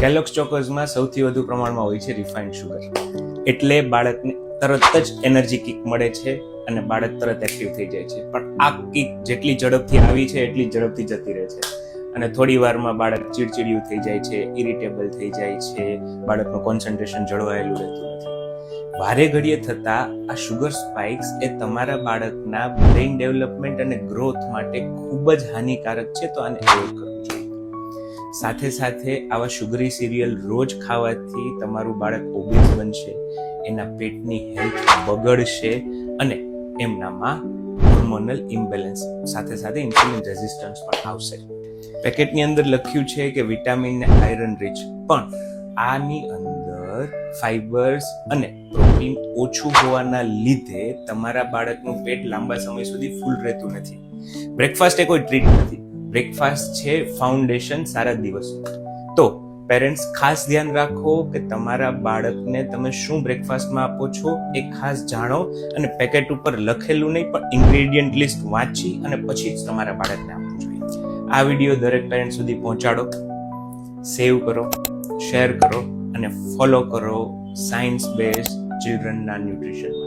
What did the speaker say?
Kellogg's ચોકોઝમાં સૌથી વધુ પ્રમાણમાં હોય છે રિફાઇન્ડ શુગર, એટલે બાળકને તરત જ એનર્જી કિક મળે છે અને બાળક તરત એક્ટિવ થઈ જાય છે. પણ આ કિક જેટલી ઝડપથી આવી છે એટલી ઝડપથી જતી રહે છે અને થોડી વારમાં બાળક ચીડચીડિયું થઈ જાય છે, ઇરિટેબલ થઈ જાય છે, બાળકનું કોન્સન્ટ્રેશન જળવાયેલું રહેતું નથી. વારે ઘડીએ થતા આ શુગર સ્પાઇક્સ એ તમારા બાળકના બ્રેઇન ડેવલપમેન્ટ અને ગ્રોથ માટે ખૂબ જ હાનિકારક છે, તો આને એવોઇડ કરવું જોઈએ. સાથે સાથે આવા શુગરી સિરિયલ રોજ ખાવાથી તમારું બાળક ઓબીસ બનશે, એના પેટની હેલ્થ બગડશે અને એમનામાં હોર્મોનલ ઇમ્બેલેન્સ સાથે સાથે ઇન્સ્યુલિન રેઝિસ્ટન્સ પણ આવશે. પેકેટની અંદર લખ્યું છે કે વિટામિન ને આયરન રિચ, પણ આની અંદર ફાઈબર્સ અને પ્રોટીન ઓછું હોવાના લીધે તમારા બાળકનું પેટ લાંબા સમય સુધી ફૂલ રહેતું નથી. બ્રેકફાસ્ટ એ કોઈ ટ્રીટ નથી, બ્રેકફાસ્ટ છે ફાઉન્ડેશન સારા દિવસનું. તો પેરેન્ટ્સ ખાસ ધ્યાન રાખો કે તમારા બાળકને તમે શું બ્રેકફાસ્ટમાં આપો છો એ ખાસ જાણો અને પેકેટ ઉપર લખેલું નહીં પણ ઇન્ગ્રેડિયન્ટ લિસ્ટ વાંચી અને પછી જ તમારા બાળકને આપવું જોઈએ. આ વિડીયો દરેક પેરેન્ટ સુધી પહોંચાડો, સેવ કરો, શેર કરો અને ફોલો કરો સાયન્સ બેઝડ ચિલ્ડ્રનના ન્યુટ્રિશન.